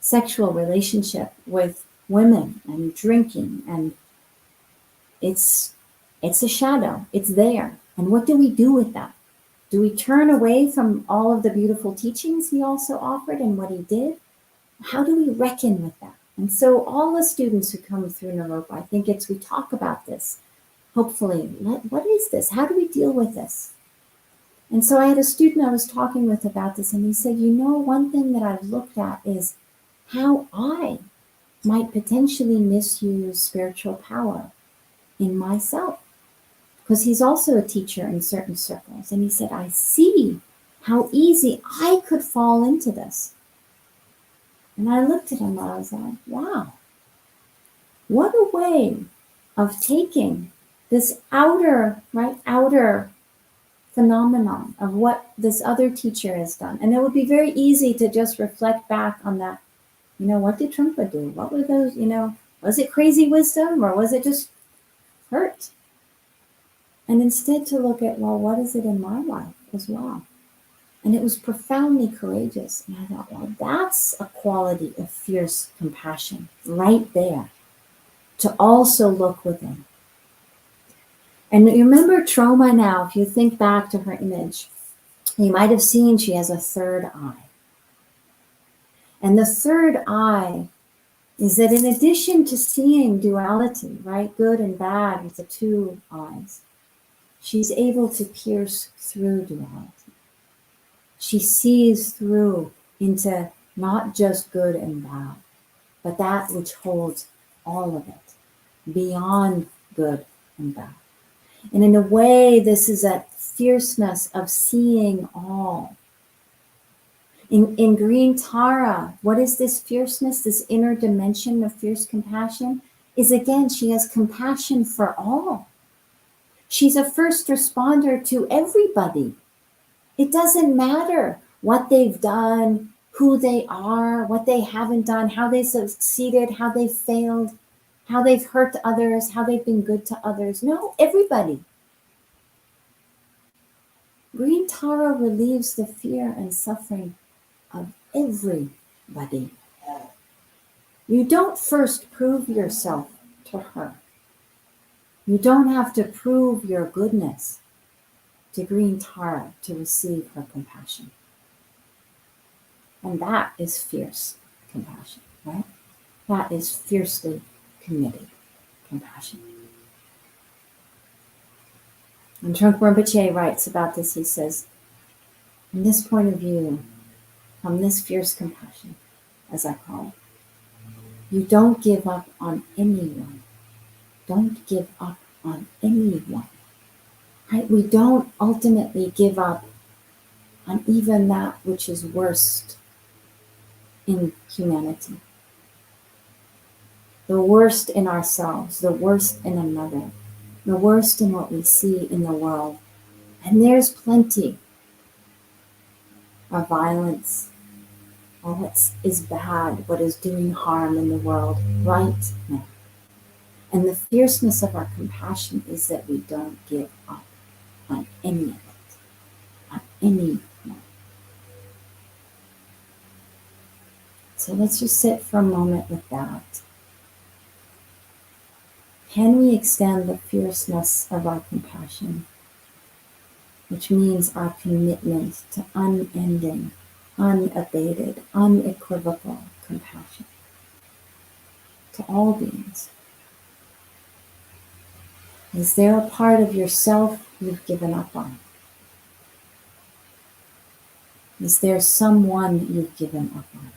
sexual relationship with women and drinking, and it's a shadow, it's there. And what do we do with that? Do we turn away from all of the beautiful teachings he also offered and what he did? How do we reckon with that? And so all the students who come through Naropa, I think we talk about this. Hopefully, what is this? How do we deal with this? And so I had a student I was talking with about this, and he said, one thing that I've looked at is how I might potentially misuse spiritual power in myself. Because he's also a teacher in certain circles. And he said, I see how easy I could fall into this. And I looked at him and I was like, wow, what a way of taking this outer phenomenon of what this other teacher has done. And it would be very easy to just reflect back on that. What did Trungpa do? What were those, was it crazy wisdom or was it just hurt? And instead to look at, well, what is it in my life as well? And it was profoundly courageous. And I thought, well, that's a quality of fierce compassion right there, to also look within. And you remember Tröma now, if you think back to her image, you might have seen she has a third eye. And the third eye is that in addition to seeing duality, right, good and bad with the two eyes, she's able to pierce through duality. She sees through into not just good and bad, but that which holds all of it, beyond good and bad. And in a way, this is a fierceness of seeing all. In Green Tara, what is this fierceness, this inner dimension of fierce compassion? Is again, she has compassion for all. She's a first responder to everybody. It doesn't matter what they've done, who they are, what they haven't done, how they succeeded, how they failed, how they've hurt others, how they've been good to others. No, everybody. Green Tara relieves the fear and suffering of everybody. You don't first prove yourself to her. You don't have to prove your goodness to Green Tara to receive her compassion. And that is fierce compassion, right? That is fiercely committed compassion. And Trungpa Rinpoche writes about this, he says, from this point of view, from this fierce compassion, as I call it, you don't give up on anyone. Don't give up on anyone. Right? We don't ultimately give up on even that which is worst in humanity. The worst in ourselves, the worst in another, the worst in what we see in the world. And there's plenty of violence, or what is bad, what is doing harm in the world right now. And the fierceness of our compassion is that we don't give up on any of it, on anyone. So let's just sit for a moment with that. Can we extend the fierceness of our compassion, which means our commitment to unending, unabated, unequivocal compassion to all beings? Is there a part of yourself you've given up on? Is there someone you've given up on?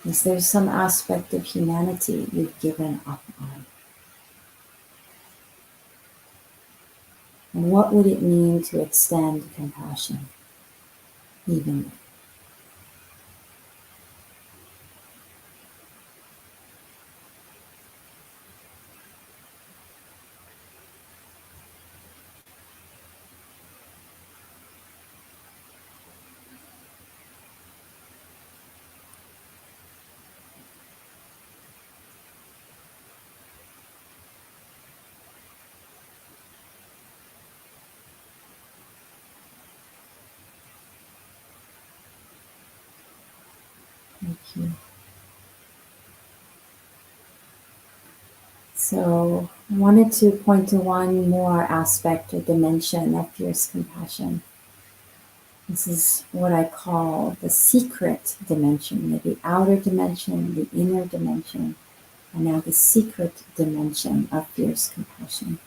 Is there some aspect of humanity you've given up on? And what would it mean to extend compassion even there? Thank you. So I wanted to point to one more aspect or dimension of fierce compassion. This is what I call the secret dimension, the outer dimension, the inner dimension, and now the secret dimension of fierce compassion.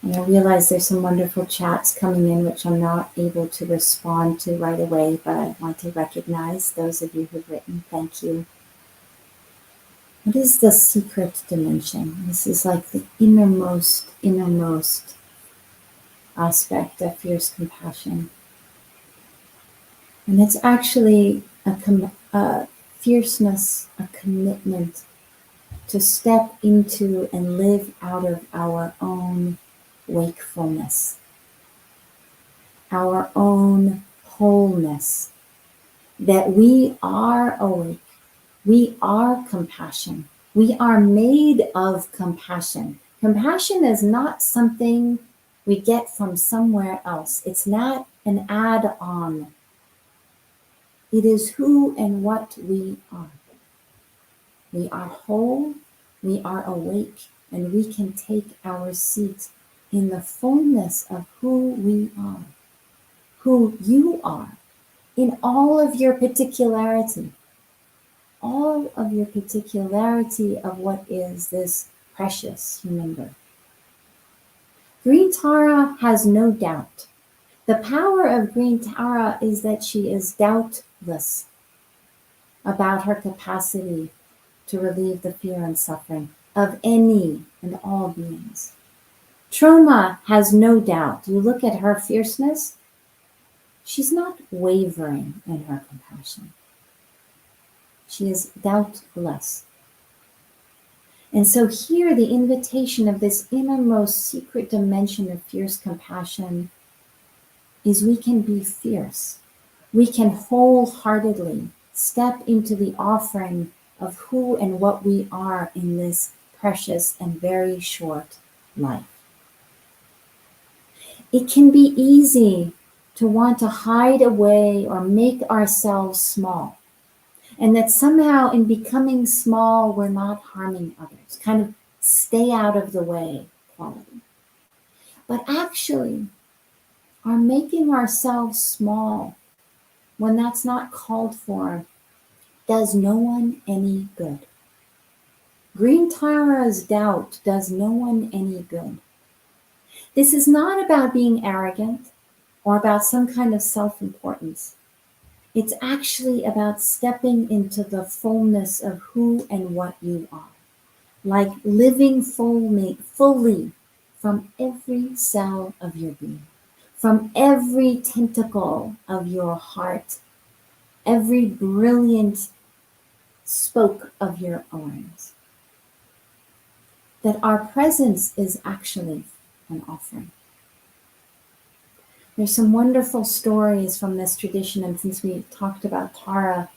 And I realize there's some wonderful chats coming in which I'm not able to respond to right away, but I want to recognize those of you who've written. Thank you. What is the secret dimension? This is like the innermost aspect of fierce compassion. And it's actually a fierceness, a commitment to step into and live out of our own wakefulness, our own wholeness, that we are awake, we are compassion, we are made of compassion. Compassion is not something we get from somewhere else. It's not an add-on. It is who and what we are. We are whole, we are awake, and we can take our seat in the fullness of who we are, who you are, in all of your particularity. All of your particularity of what is this precious human birth. Green Tara has no doubt. The power of Green Tara is that she is doubtless about her capacity to relieve the fear and suffering of any and all beings. Tröma has no doubt. You look at her fierceness, she's not wavering in her compassion. She is doubtless. And so here the invitation of this innermost secret dimension of fierce compassion is we can be fierce. We can wholeheartedly step into the offering of who and what we are in this precious and very short life. It can be easy to want to hide away or make ourselves small. And that somehow in becoming small, we're not harming others, kind of stay out of the way quality. But actually, our making ourselves small, when that's not called for, does no one any good. Green Tara's doubt does no one any good. This is not about being arrogant or about some kind of self-importance. It's actually about stepping into the fullness of who and what you are, like living fully from every cell of your being, from every tentacle of your heart, every brilliant spoke of your arms. That our presence is actually an offering. There's some wonderful stories from this tradition, and since we talked about Tara,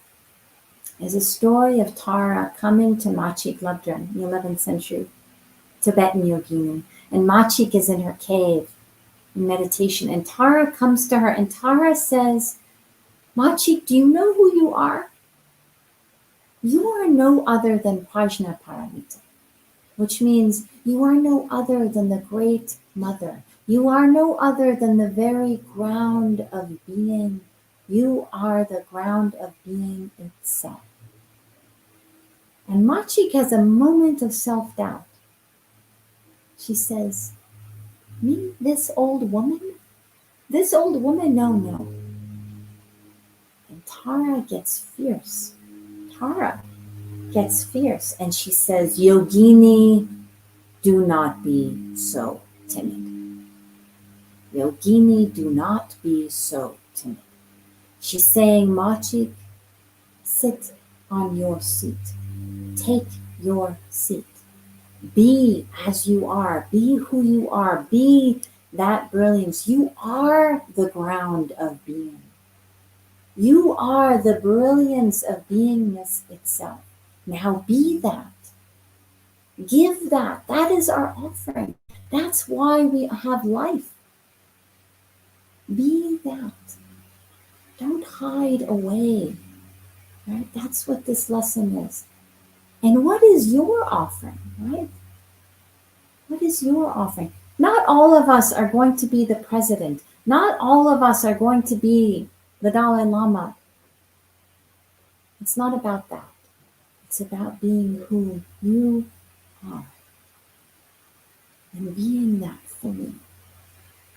is a story of Tara coming to Magyu Lopön, the 11th century Tibetan yogini. And Magyu is in her cave in meditation, and Tara comes to her, and Tara says, Magyu, do you know who you are? You are no other than Prajnaparamita, which means you are no other than the great mother. You are no other than the very ground of being. You are the ground of being itself. And Magyu has a moment of self-doubt. She says, me, this old woman? This old woman? No. And Tara gets fierce. Tara gets fierce, and she says, Yogini, do not be so timid. Yogini, do not be so timid. She's saying, Magyu, sit on your seat. Take your seat. Be as you are. Be who you are. Be that brilliance. You are the ground of being. You are the brilliance of beingness itself. Now be that. Give that. That is our offering. That's why we have life. Be that. Don't hide away. Right? That's what this lesson is. And what is your offering, right? What is your offering? Not all of us are going to be the president. Not all of us are going to be the Dalai Lama. It's not about that. It's about being who you are. And being that fully.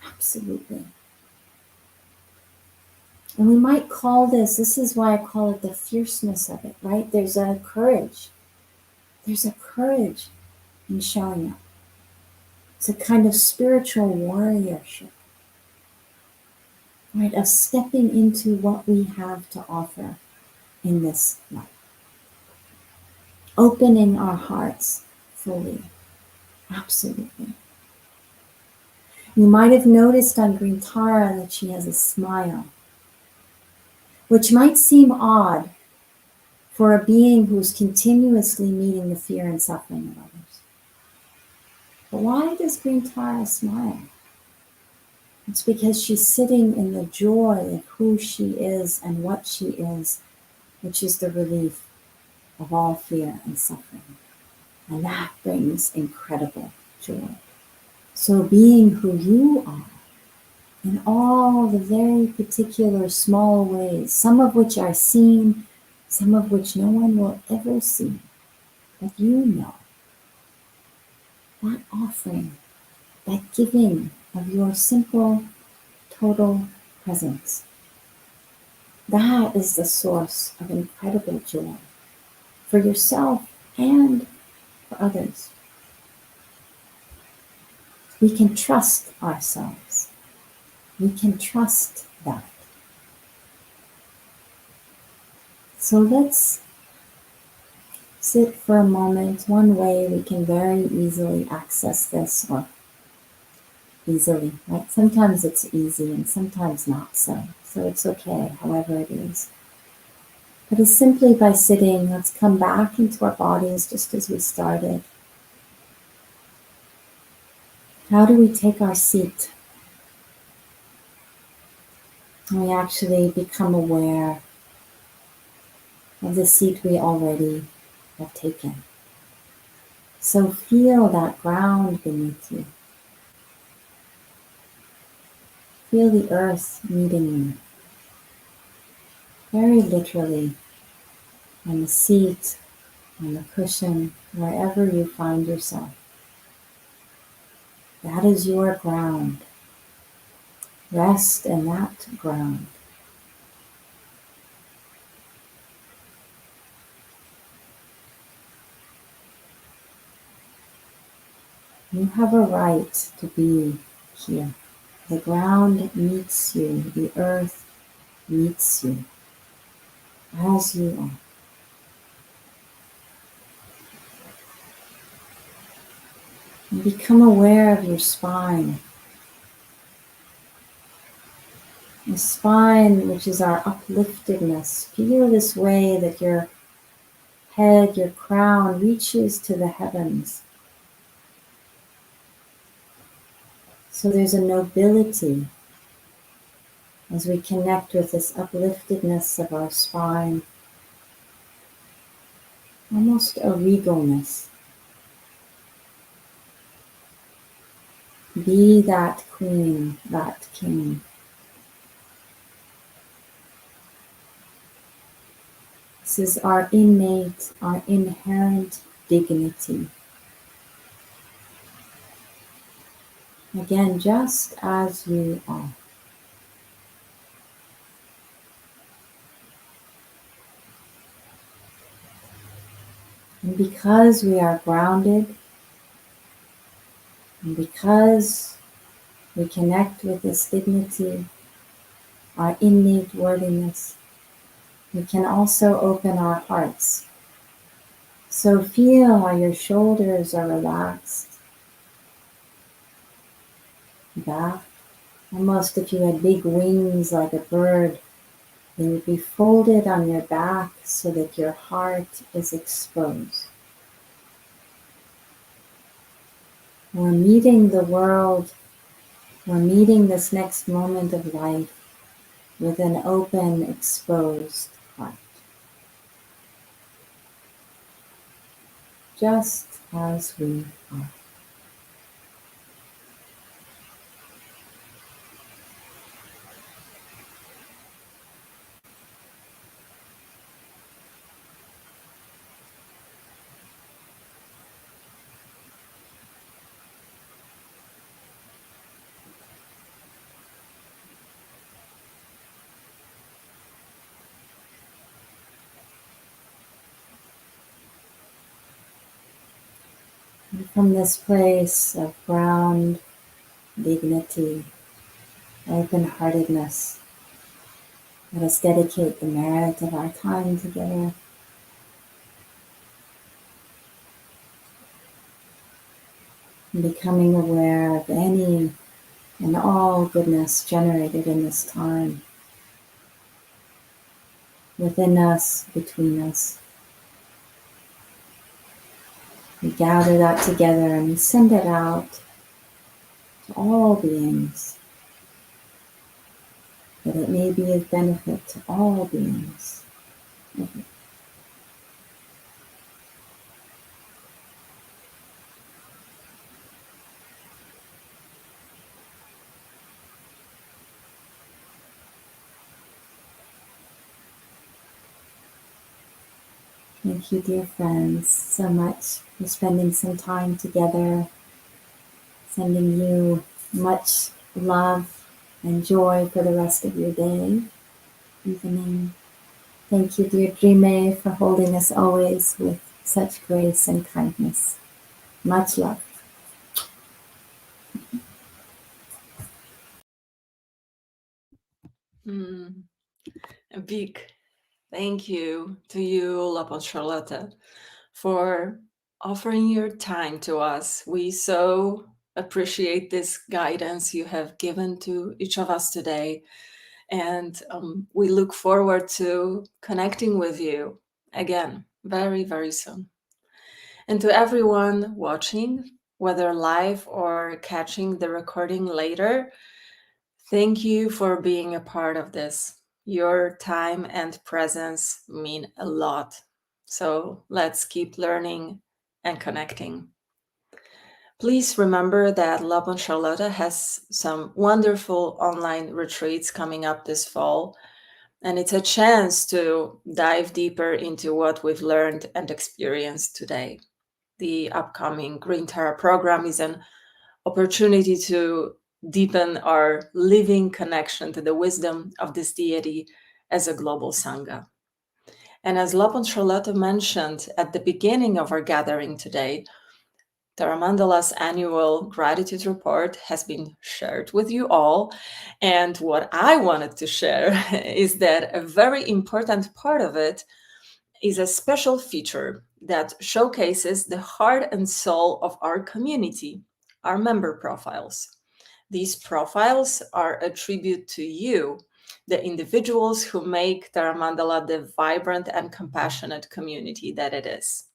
Absolutely. And we might call this is why I call it the fierceness of it, right? There's a courage. There's a courage in showing up. It's a kind of spiritual warriorship, right? Of stepping into what we have to offer in this life. Opening our hearts fully. Absolutely. You might have noticed on Green Tara that she has a smile, which might seem odd for a being who's continuously meeting the fear and suffering of others. But why does Green Tara smile? It's because she's sitting in the joy of who she is and what she is, which is the relief of all fear and suffering. And that brings incredible joy. So being who you are, in all the very particular small ways, some of which are seen, some of which no one will ever see, but you know, that offering, that giving of your simple, total presence, that is the source of incredible joy for yourself and for others. We can trust ourselves. We can trust that. So let's sit for a moment. One way we can very easily access this, or easily, right? Sometimes it's easy and sometimes not so. So it's okay, however it is. But it's simply by sitting. Let's come back into our bodies just as we started. How do we take our seat? And we actually become aware of the seat we already have taken. So feel that ground beneath you. Feel the earth meeting you. Very literally, on the seat, on the cushion, wherever you find yourself. That is your ground. Rest in that ground. You have a right to be here. The ground meets you. The earth meets you as you are. And become aware of your spine. The spine, which is our upliftedness. Feel this way that your head, your crown reaches to the heavens. So there's a nobility as we connect with this upliftedness of our spine. Almost a regalness. Be that queen, that king. This is our innate, our inherent dignity. Again, just as you are. And because we are grounded, and because we connect with this dignity, our innate worthiness, we can also open our hearts. So feel how your shoulders are relaxed. Back, almost if you had big wings like a bird, they would be folded on your back so that your heart is exposed. We're meeting the world, we're meeting this next moment of life with an open, exposed heart. Just as we are. And from this place of ground, dignity, open-heartedness, let us dedicate the merit of our time together. And becoming aware of any and all goodness generated in this time, within us, between us. We gather that together and we send it out to all beings, that it may be of benefit to all beings. Thank you, dear friends, so much for spending some time together. Sending you much love and joy for the rest of your day, evening. Thank you, dear Dreame, for holding us always with such grace and kindness. Much love. A big thank you to you, Lopön Charlotte, for offering your time to us. We so appreciate this guidance you have given to each of us today. And we look forward to connecting with you again very, very soon. And to everyone watching, whether live or catching the recording later, thank you for being a part of this. Your time and presence mean a lot. So let's keep learning and connecting. Please remember that Lopön Charlotte has some wonderful online retreats coming up this fall, and it's a chance to dive deeper into what we've learned and experienced today. The upcoming Green Tara program is an opportunity to deepen our living connection to the wisdom of this deity as a global Sangha. And as Lopön Charlotte mentioned at the beginning of our gathering today, Tara Mandala's annual gratitude report has been shared with you all. And what I wanted to share is that a very important part of it is a special feature that showcases the heart and soul of our community, our member profiles. These profiles are a tribute to you, the individuals who make Tara Mandala the vibrant and compassionate community that it is.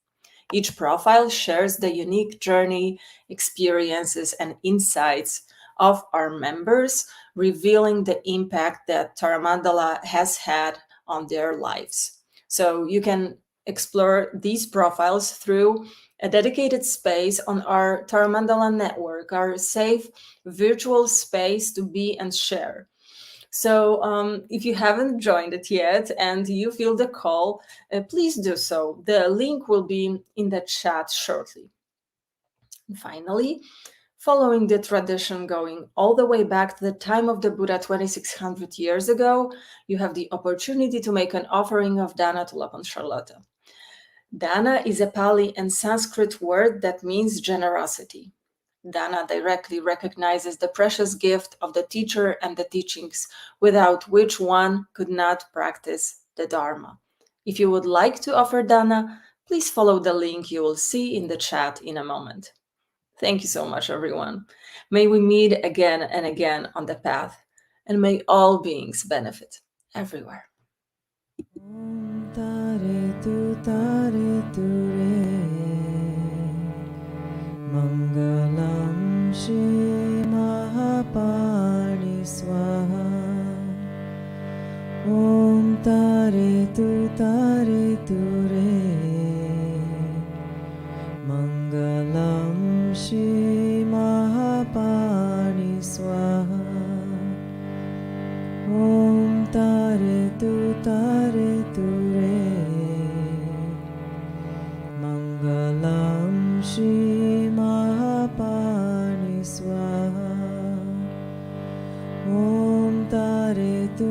Each profile shares the unique journey, experiences, and insights of our members, revealing the impact that Tara Mandala has had on their lives. So you can explore these profiles through a dedicated space on our Tara Mandala network, our safe virtual space to be and share. So if you haven't joined it yet and you feel the call, please do so. The link will be in the chat shortly. And finally, following the tradition going all the way back to the time of the Buddha 2600 years ago, you have the opportunity to make an offering of dana to Lopön Charlotte. Dana is a Pali and Sanskrit word that means generosity. Dana directly recognizes the precious gift of the teacher and the teachings, without which one could not practice the Dharma. If you would like to offer Dana, please follow the link you will see in the chat in a moment. Thank you so much, everyone. May we meet again and again on the path, and may all beings benefit everywhere. Om tare tu re, Mangalam Shri Mahapani Swaha. Om tare tu re, Mangalam Shri Mahapani Swaha. Om tare tu re, Mangalam Shri Mahapani Swaha. Om tare tu